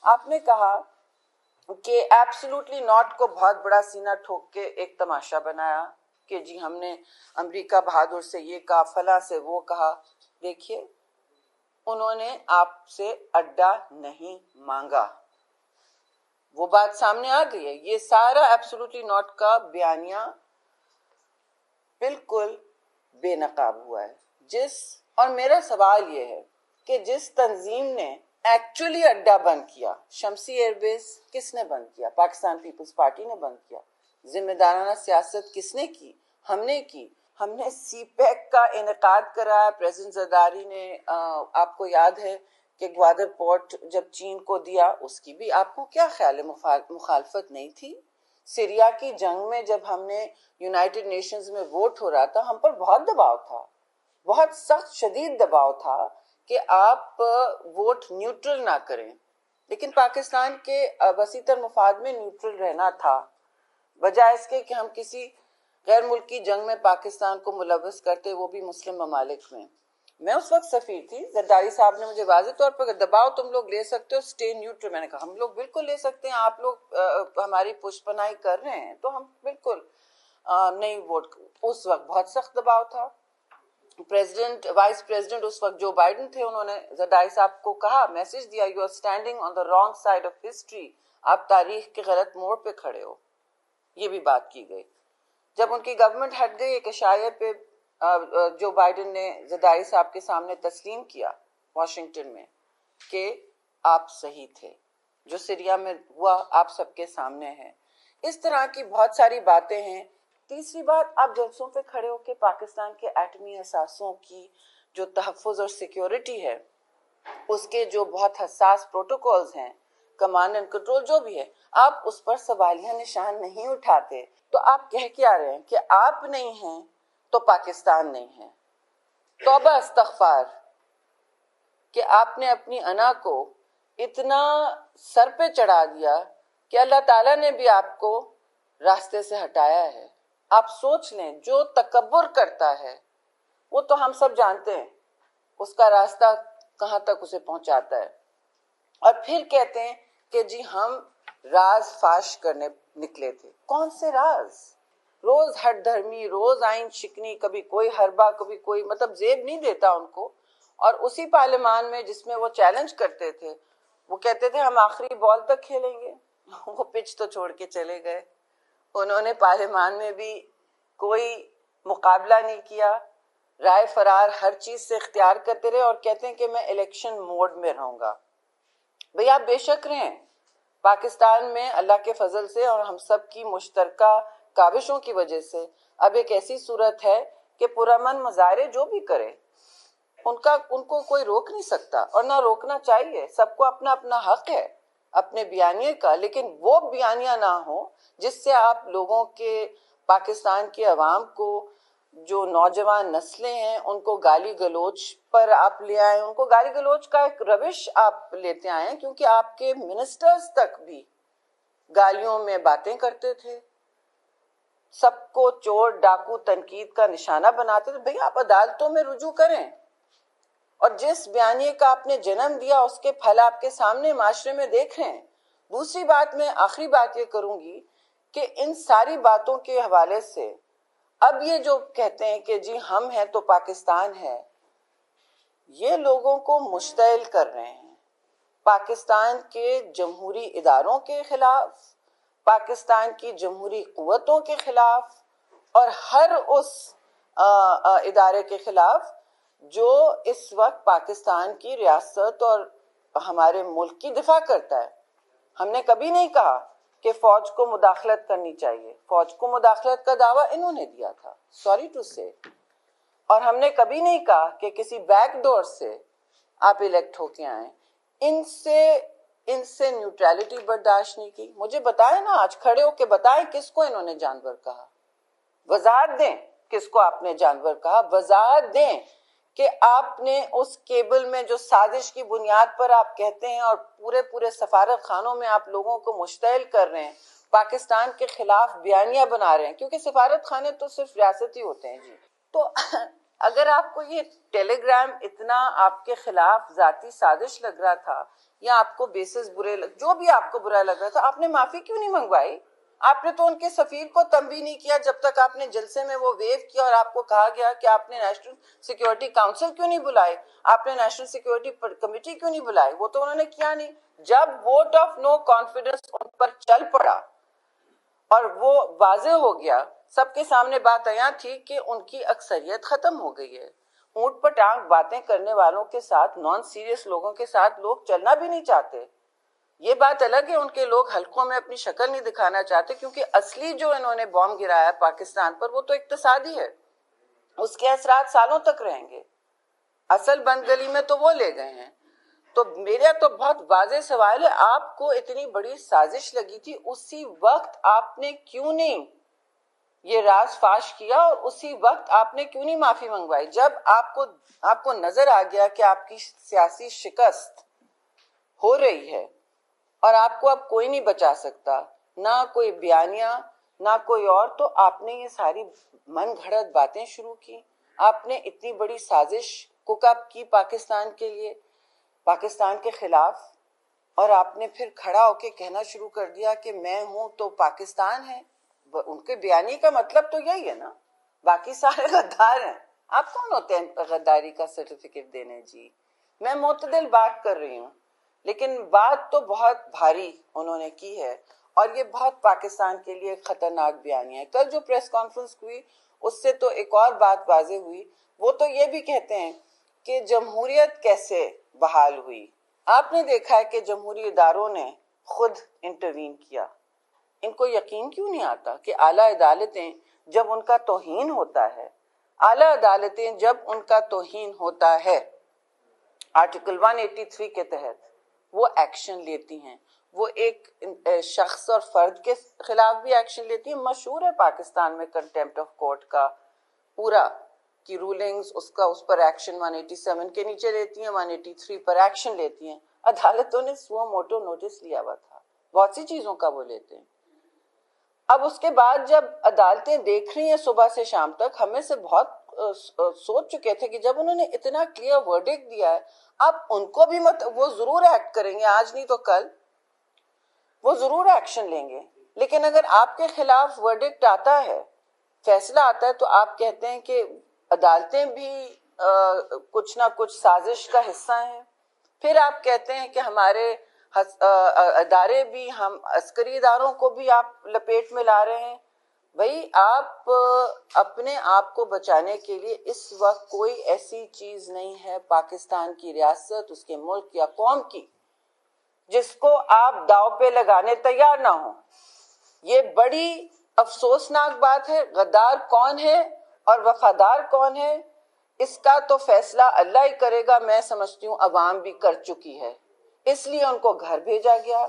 آپ نے کہا کہ ایبسولوٹلی ناٹ کو بہت بڑا سینہ ٹھوک کے ایک تماشا بنایا کہ جی ہم نے امریکہ بہادر سے یہ کہا، فلاں سے وہ کہا. دیکھیے انہوں نے آپ سے اڈا نہیں مانگا، وہ بات سامنے آ گئی ہے. یہ سارا ایبسولوٹلی ناٹ کا بیانیہ بالکل بے نقاب ہوا ہے. اور میرا سوال یہ ہے کہ جس تنظیم نے ایکچولی اڈا بند کیا، شمسی ایئر بیس کس نے بند کیا؟ پاکستان پیپلز پارٹی نے بند کیا. ذمہ دارانہ سیاست کس نے کی؟ ہم نے کی. ہم نے سی پیک کا انعقاد کرایا، پریزیڈنٹ زرداری نے. آپ کو یاد ہے کہ گوادر پورٹ جب چین کو دیا، اس کی بھی آپ کو کیا خیال ہے مخالفت نہیں تھی؟ سیریا کی جنگ میں جب ہم نے یونائٹڈ نیشنز میں ووٹ ہو رہا تھا، ہم پر بہت دباؤ تھا، بہت سخت شدید دباؤ تھا کہ آپ ووٹ نیوٹرل نہ کریں. لیکن پاکستان کے وسیع تر مفاد میں نیوٹرل رہنا تھا، بجائے اس کے کہ ہم کسی غیر ملکی جنگ میں پاکستان کو ملوث کرتے، وہ بھی مسلم ممالک میں. میں اس وقت سفیر تھی. زرداری صاحب نے مجھے واضح طور پر دباؤ تم لوگ لے سکتے ہو، اسٹے نیوٹرل. میں نے کہا ہم لوگ بالکل لے سکتے ہیں، آپ لوگ ہماری پشت پناہی کر رہے ہیں تو ہم بالکل نہیں ووٹ. اس وقت بہت سخت دباؤ تھا. وائس پریزیڈنٹ اس وقت جو بائیڈن تھے، انہوں نے زرداری صاحب کو کہا، میسج دیا، you are standing on the wrong side of history, آپ تاریخ کے غلط موڑ پہ کھڑے ہو. یہ بھی بات کی گئی. جب ان کی گورنمنٹ ہٹ گئی، ایک اشاعیہ پہ جو بائیڈن نے زرداری صاحب کے سامنے تسلیم کیا واشنگٹن میں کہ آپ صحیح تھے، جو سیریا میں ہوا آپ سب کے سامنے ہے. اس طرح کی بہت ساری باتیں ہیں. تیسری بات، آپ جلسوں پہ کھڑے ہو کے پاکستان کے ایٹمی اثاثوں کی جو تحفظ اور سیکیورٹی ہے، اس کے جو بہت حساس پروٹوکولز ہیں، کمانڈ اینڈ کنٹرول جو بھی ہے، آپ اس پر سوالیہ نشان نہیں اٹھاتے. تو آپ کہہ کیا رہے ہیں کہ آپ نہیں ہیں تو پاکستان نہیں ہے. توبہ استغفار کہ آپ نے اپنی انا کو اتنا سر پہ چڑھا دیا کہ اللہ تعالیٰ نے بھی آپ کو راستے سے ہٹایا ہے. آپ سوچ لیں، جو تکبر کرتا ہے وہ تو ہم سب جانتے ہیں اس کا راستہ کہاں تک اسے پہنچاتا ہے. اور پھر کہتے ہیں کہ جی ہم راز فاش کرنے نکلے تھے. کون سے راز؟ روز ہٹ دھرمی، روز آئین شکنی، کبھی کوئی حربہ، کبھی کوئی، مطلب زیب نہیں دیتا ان کو. اور اسی پارلیمان میں جس میں وہ چیلنج کرتے تھے، وہ کہتے تھے ہم آخری بال تک کھیلیں گے. وہ پچ تو چھوڑ کے چلے گئے. انہوں نے پارلیمان میں بھی کوئی مقابلہ نہیں کیا، رائے فرار ہر چیز سے اختیار کرتے رہے اور کہتے ہیں کہ میں الیکشن موڈ میں رہوں گا. بھئی آپ بے شک رہیں. پاکستان میں اللہ کے فضل سے اور ہم سب کی مشترکہ کاوشوں کی وجہ سے اب ایک ایسی صورت ہے کہ پرامن مظاہرے جو بھی کرے ان کو کوئی روک نہیں سکتا، اور نہ روکنا چاہیے. سب کو اپنا اپنا حق ہے اپنے بیانیے کا، لیکن وہ بیانیہ نہ ہو جس سے آپ لوگوں کے، پاکستان کے عوام کو، جو نوجوان نسلیں ہیں ان کو گالی گلوچ پر آپ لے آئیں. ان کو گالی گلوچ کا ایک روش آپ لیتے آئے ہیں، کیونکہ آپ کے منسٹرز تک بھی گالیوں میں باتیں کرتے تھے، سب کو چور ڈاکو تنقید کا نشانہ بناتے تھے. بھئی آپ عدالتوں میں رجوع کریں، اور جس بیانیے کا آپ نے جنم دیا اس کے پھل آپ کے سامنے معاشرے میں دیکھ رہے ہیں. دوسری بات، میں آخری بات یہ کروں گی کہ ان ساری باتوں کے حوالے سے اب یہ جو کہتے ہیں کہ جی ہم ہیں تو پاکستان ہے، یہ لوگوں کو مشتعل کر رہے ہیں پاکستان کے جمہوری اداروں کے خلاف، پاکستان کی جمہوری قوتوں کے خلاف، اور ہر اس ادارے کے خلاف جو اس وقت پاکستان کی ریاست اور ہمارے ملک کی دفاع کرتا ہے. ہم نے کبھی نہیں کہا کہ فوج کو مداخلت کرنی چاہیے. فوج کو مداخلت کا دعویٰ انہوں نے دیا تھا، سوری ٹو سے. اور ہم نے کبھی نہیں کہا کہ کسی بیک ڈور سے آپ الیکٹ ہو کے آئیں. ان سے نیوٹرلٹی برداشت نہیں کی. مجھے بتائیں نا، آج کھڑے ہو کے بتائیں کس کو انہوں نے جانور کہا. وضاحت دیں کس کو آپ نے جانور کہا. وضاحت دیں کہ آپ نے اس کیبل میں جو سازش کی بنیاد پر آپ کہتے ہیں اور پورے سفارت خانوں میں آپ لوگوں کو مشتعل کر رہے ہیں، پاکستان کے خلاف بیانیہ بنا رہے ہیں، کیونکہ سفارت خانے تو صرف ریاستی ہوتے ہیں جی. تو اگر آپ کو یہ ٹیلی گرام اتنا آپ کے خلاف ذاتی سازش لگ رہا تھا یا آپ کو بیسس جو بھی آپ کو برا لگ رہا تھا، آپ نے معافی کیوں نہیں منگوائی؟ آپ نے تو ان کے سفیر کو تنبیہ نہیں کیا جب تک آپ نے جلسے میں وہ ویو کیا اور آپ کو کہا گیا کہ آپ نے نیشنل سیکیورٹی کاؤنسل کیوں نہیں بلائے، آپ نے نیشنل سیکیورٹی کمیٹی کیوں نہیں بلائے؟ وہ تو انہوں نے کیا نہیں. جب ووٹ آف نو کانفیڈنس ان پر چل پڑا اور وہ واضح ہو گیا، سب کے سامنے بات عیاں تھی کہ ان کی اکثریت ختم ہو گئی ہے. اونٹ پر ٹانگ باتیں کرنے والوں کے ساتھ، نان سیریس لوگوں کے ساتھ لوگ چلنا بھی نہیں چاہتے. یہ بات الگ ہے ان کے لوگ حلقوں میں اپنی شکل نہیں دکھانا چاہتے، کیونکہ اصلی جو انہوں نے بام گرایا پاکستان پر وہ تو اقتصادی ہے، اس کے اثرات سالوں تک رہیں گے. اصل بند گلی میں تو وہ لے گئے ہیں. تو میرا تو بہت واضح سوال ہے، آپ کو اتنی بڑی سازش لگی تھی، اسی وقت آپ نے کیوں نہیں یہ راز فاش کیا اور اسی وقت آپ نے کیوں نہیں معافی منگوائی؟ جب آپ کو نظر آ گیا کہ آپ کی سیاسی شکست ہو رہی ہے اور آپ کو اب کوئی نہیں بچا سکتا، نہ کوئی بیانیہ نہ کوئی اور، تو آپ نے یہ ساری من گھڑت باتیں شروع کی. آپ نے اتنی بڑی سازش کوک اپ کی پاکستان کے لیے، پاکستان کے خلاف، اور آپ نے پھر کھڑا ہو کے کہنا شروع کر دیا کہ میں ہوں تو پاکستان ہے. ان کے بیانی کا مطلب تو یہی ہے نا، باقی سارے غدار ہیں. آپ کون ہوتے ہیں غداری کا سرٹیفکیٹ دینے؟ جی میں معتدل بات کر رہی ہوں، لیکن بات تو بہت بھاری انہوں نے کی ہے اور یہ بہت پاکستان کے لیے خطرناک بیانیہ ہے. کل جو پریس کانفرنس ہوئی اس سے تو ایک اور بات واضح ہوئی. وہ تو یہ بھی کہتے ہیں کہ جمہوریت کیسے بحال ہوئی. آپ نے دیکھا ہے کہ جمہوری اداروں نے خود انٹروین کیا. ان کو یقین کیوں نہیں آتا کہ اعلیٰ عدالتیں جب ان کا توہین ہوتا ہے، اعلیٰ عدالتیں جب ان کا توہین ہوتا ہے، آرٹیکل 183 کے تحت وہ ایکشن لیتی ہیں. وہ ایک شخص اور فرد کے خلاف بھی ایکشن لیتی ہیں. مشہور ہے پاکستان میں کنٹیمپٹ آف کورٹ کا پورا کی رولنگز، اس پر ایکشن 187 کے نیچے لیتی ہیں، 183 پر ایکشن لیتی ہیں. عدالتوں نے سو موٹو نوٹس لیا ہوا تھا، بہت سی چیزوں کا وہ لیتے ہیں. اب اس کے بعد جب عدالتیں دیکھ رہی ہیں صبح سے شام تک، ہمیں سے بہت سوچ چکے تھے کہ جب انہوں نے اتنا کلیئر ورڈکٹ دیا ہے، اب ان کو بھی وہ ضرور ایکٹ کریں گے، آج نہیں تو کل وہ ضرور ایکشن لیں گے. لیکن اگر آپ کے خلاف ورڈکٹ آتا ہے، فیصلہ آتا ہے، تو آپ کہتے ہیں کہ عدالتیں بھی کچھ نہ کچھ سازش کا حصہ ہیں. پھر آپ کہتے ہیں کہ ہمارے ادارے بھی، ہم عسکری اداروں کو بھی آپ لپیٹ میں لا رہے ہیں. بھائی آپ اپنے آپ کو بچانے کے لیے اس وقت کوئی ایسی چیز نہیں ہے پاکستان کی ریاست، اس کے ملک یا قوم کی، جس کو آپ داؤ پہ لگانے تیار نہ ہوں. یہ بڑی افسوسناک بات ہے. غدار کون ہے اور وفادار کون ہے، اس کا تو فیصلہ اللہ ہی کرے گا. میں سمجھتی ہوں عوام بھی کر چکی ہے، اس لیے ان کو گھر بھیجا گیا.